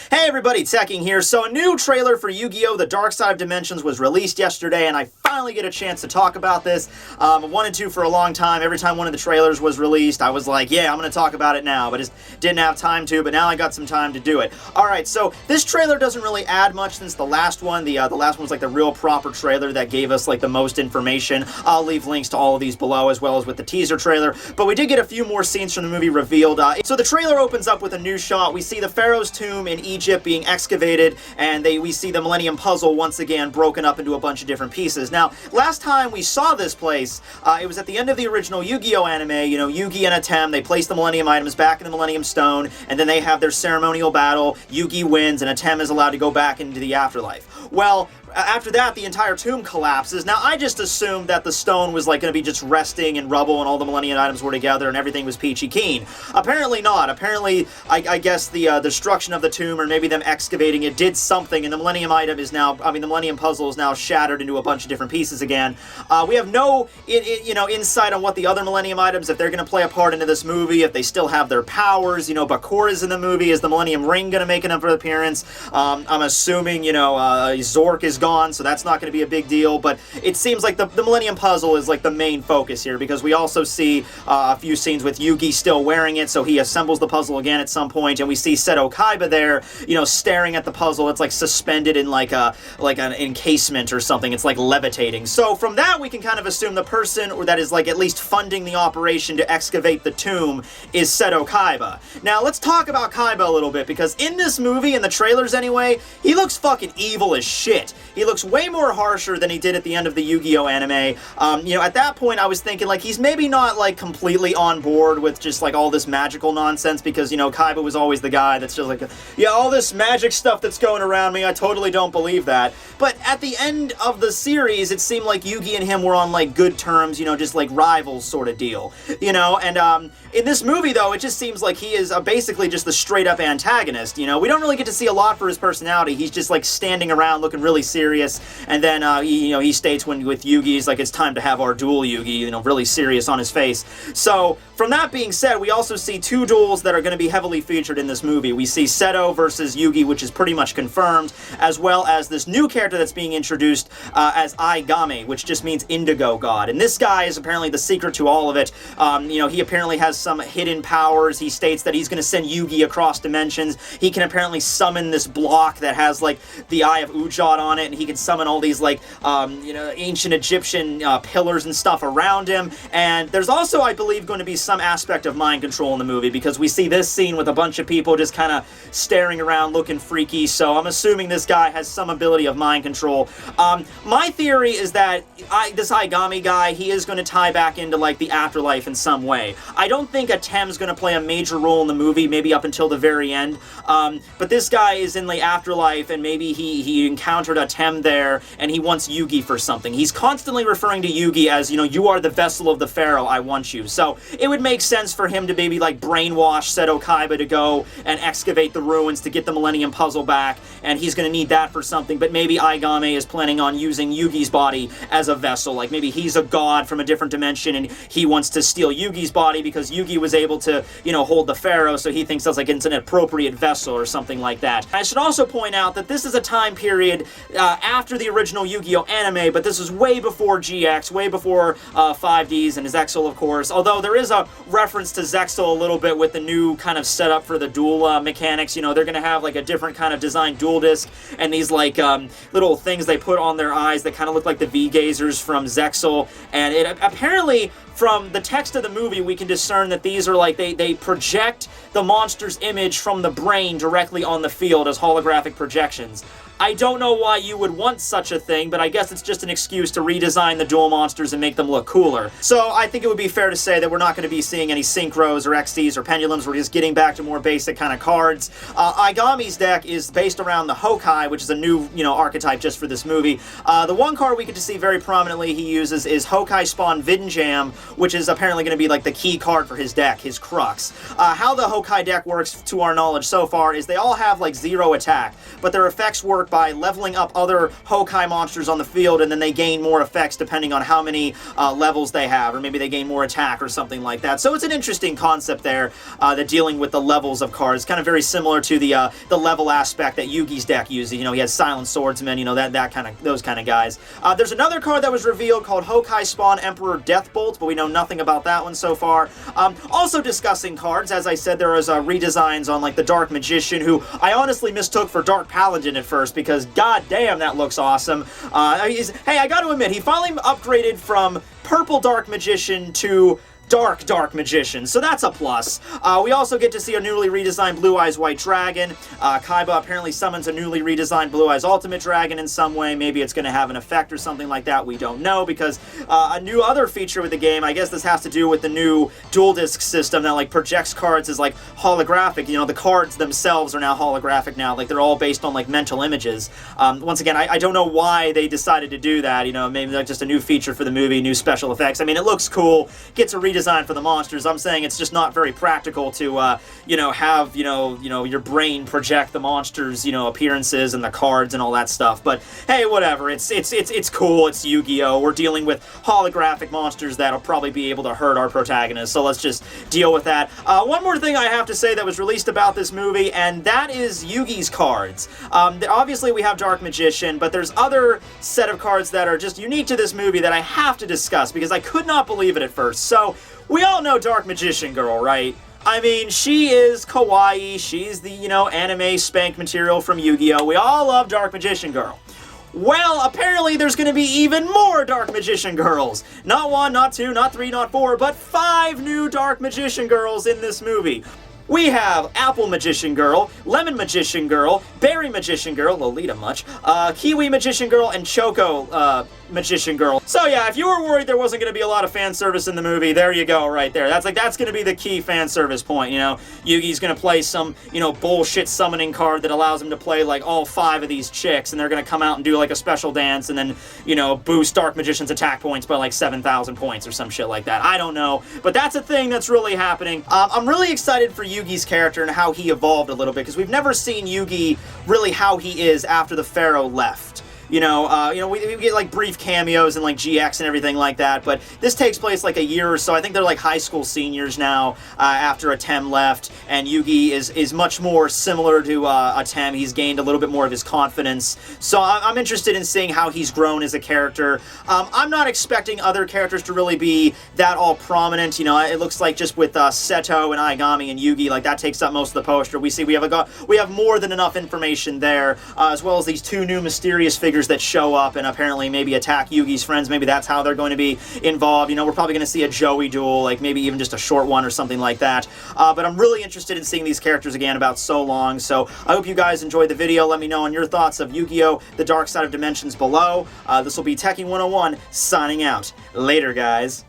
Hey everybody, Tekking here. So a new trailer for Yu-Gi-Oh! The Dark Side of Dimensions was released yesterday, and I finally get a chance to talk about this. I wanted to for a long time. Every time one of the trailers was released, I was like, yeah, I'm going to talk about it now, but just didn't have time to, but now I got some time to do it. Alright, so this trailer doesn't really add much since the last one. The last one was like the real proper trailer that gave us like the most information. I'll leave links to all of these below, as well as with the teaser trailer, but we did get a few more scenes from the movie revealed. So the trailer opens up with a new shot. We see the Pharaoh's tomb in Egypt being excavated, and we see the Millennium Puzzle once again broken up into a bunch of different pieces. Now, last time we saw this place, it was at the end of the original Yu-Gi-Oh! Anime. You know, Yugi and Atem, they place the Millennium items back in the Millennium Stone, and then they have their ceremonial battle. Yugi wins, and Atem is allowed to go back into the afterlife. Well, after that, the entire tomb collapses. Now, I just assumed that the stone was like going to be just resting in rubble and all the Millennium items were together and everything was peachy keen. Apparently not. Apparently, I guess the destruction of the tomb, or maybe them excavating it, did something, and the Millennium item is now, the Millennium Puzzle is now shattered into a bunch of different pieces again. We have no, insight on what the other Millennium items, if they're going to play a part into this movie, if they still have their powers. Bakura's in the movie. Is the Millennium Ring going to make an appearance? I'm assuming, Zork is gone, so that's not going to be a big deal, but it seems like the Millennium Puzzle is like the main focus here, because we also see a few scenes with Yugi still wearing it, so he assembles the puzzle again at some point, and we see Seto Kaiba there, staring at the puzzle. It's like suspended in like an encasement or something. It's like levitating. So from that, we can kind of assume the person, or that is like at least funding the operation to excavate the tomb, is Seto Kaiba. Now, let's talk about Kaiba a little bit, because in this movie, in the trailers anyway, he looks fucking evil as shit. He looks way more harsher than he did at the end of the Yu-Gi-Oh! Anime. At that point, I was thinking, like, he's maybe not, like, completely on board with just, like, all this magical nonsense, because, Kaiba was always the guy that's just like, yeah, all this magic stuff that's going around me, I totally don't believe that. But at the end of the series, it seemed like Yugi and him were on, like, good terms, just, like, rivals sort of deal. And, in this movie, though, it just seems like he is basically just the straight-up antagonist, We don't really get to see a lot for his personality. He's just, like, standing around looking really serious, and then, he states with Yugi, he's like, it's time to have our duel, Yugi, really serious on his face. So, from that being said, we also see two duels that are going to be heavily featured in this movie. We see Seto versus Yugi, which is pretty much confirmed, as well as this new character that's being introduced as Aigame, which just means Indigo God. And this guy is apparently the secret to all of it. He apparently has some hidden powers. He states that he's going to send Yugi across dimensions. He can apparently summon this block that has, like, the Eye of Ujat on it, and he can summon all these, like, ancient Egyptian pillars and stuff around him. And there's also, I believe, going to be some aspect of mind control in the movie, because we see this scene with a bunch of people just kind of staring around looking freaky, so I'm assuming this guy has some ability of mind control. My theory is that this Aigami guy, he is going to tie back into, like, the afterlife in some way. I don't think Atem's going to play a major role in the movie, maybe up until the very end, but this guy is in the afterlife, and maybe he encountered Atem there, and he wants Yugi for something. He's constantly referring to Yugi as, you are the vessel of the Pharaoh, I want you. So it would make sense for him to maybe, like, brainwash Seto Kaiba to go and excavate the ruins to get the Millennium Puzzle back, and he's going to need that for something, but maybe Aigame is planning on using Yugi's body as a vessel. Like, maybe he's a god from a different dimension, and he wants to steal Yugi's body because Yugi was able to, hold the Pharaoh, so he thinks that's like it's an appropriate vessel or something like that. I should also point out that this is a time period after the original Yu-Gi-Oh! Anime, but this is way before GX, way before 5Ds and Zexal, of course, although there is a reference to Zexal a little bit with the new kind of setup for the duel mechanics. They're going to have, like, a different kind of designed duel disc, and these, like, little things they put on their eyes that kind of look like the V-gazers from Zexal, and it apparently, from the text of the movie, we can discern that these are, like, they project the monster's image from the brain directly on the field as holographic projections. I don't know why you would want such a thing, but I guess it's just an excuse to redesign the dual monsters and make them look cooler. So I think it would be fair to say that we're not going to be seeing any synchros or XDs or pendulums. We're just getting back to more basic kind of cards. Aigami's deck is based around the Hokai, which is a new, archetype just for this movie. The one card we get to see very prominently he uses is Hokai Spawn Vidinjam, which is apparently going to be, like, the key card for his deck, his crux. How the Hokai deck works, to our knowledge so far, is they all have, like, 0 attack, but their effects work work by leveling up other Hokai monsters on the field, and then they gain more effects depending on how many levels they have, or maybe they gain more attack or something like that. So it's an interesting concept there, that dealing with the levels of cards, kind of very similar to the level aspect that Yugi's deck uses. You know, he has Silent Swordsman, you know, those kind of guys. There's another card that was revealed called Hokai Spawn Emperor Deathbolt, but we know nothing about that one so far. Also discussing cards, as I said, there was redesigns on like the Dark Magician, who I honestly mistook for Dark Paladin at first, because god damn, that looks awesome. Hey, I gotta admit, he finally upgraded from Purple Dark Magician to Dark Magician, so that's a plus. We also get to see a newly redesigned Blue Eyes White Dragon. Kaiba apparently summons a newly redesigned Blue Eyes Ultimate Dragon in some way. Maybe it's going to have an effect or something like that. We don't know, because a new other feature with the game, I guess this has to do with the new dual disc system that like projects cards as like holographic. You know, the cards themselves are now holographic now. Like they're all based on like mental images. Once again, I don't know why they decided to do that. You know, maybe like just a new feature for the movie, new special effects. I mean, it looks cool. Gets a redesign for the monsters. I'm saying it's just not very practical to, you know, have, you know, your brain project the monsters, you know, appearances and the cards and all that stuff. But hey, whatever. It's cool. It's Yu-Gi-Oh! We're dealing with holographic monsters that'll probably be able to hurt our protagonist. So let's just deal with that. One more thing I have to say that was released about this movie, and that is Yugi's cards. Obviously, we have Dark Magician, but there's other set of cards that are just unique to this movie that I have to discuss because I could not believe it at first. So we all know Dark Magician Girl, right? I mean, she is kawaii. She's the, you know, anime spank material from Yu-Gi-Oh! We all love Dark Magician Girl. Well, apparently there's going to be even more Dark Magician Girls. Not 1, not 2, not 3, not 4, but 5 new Dark Magician Girls in this movie. We have Apple Magician Girl, Lemon Magician Girl, Berry Magician Girl, Lolita much, Kiwi Magician Girl, and Choco Magician Girl. So yeah, if you were worried there wasn't going to be a lot of fan service in the movie, there you go right there. That's going to be the key fan service point, you know. Yugi's going to play some, you know, bullshit summoning card that allows him to play like all 5 of these chicks, and they're going to come out and do like a special dance and then, you know, boost Dark Magician's attack points by like 7,000 points or some shit like that. I don't know, but that's a thing that's really happening. I'm really excited for Yugi's character and how he evolved a little bit, because we've never seen Yugi really how he is after the Pharaoh left. You know, we get like brief cameos and like GX and everything like that, but this takes place like a year or so. I think they're like high school seniors now after Atem left, and Yugi is much more similar to Atem. He's gained a little bit more of his confidence, so I'm interested in seeing how he's grown as a character. I'm not expecting other characters to really be that all prominent. You know, it looks like just with Seto and Aigami and Yugi, like that takes up most of the poster. We have more than enough information there, as well as these 2 new mysterious figures that show up and apparently maybe attack Yugi's friends. Maybe that's how they're going to be involved. You know, we're probably going to see a Joey duel, like maybe even just a short one or something like that. But I'm really interested in seeing these characters again about so long. So I hope you guys enjoyed the video. Let me know on your thoughts of Yu-Gi-Oh! The Dark Side of Dimensions below. This will be Tekking101 signing out. Later, guys.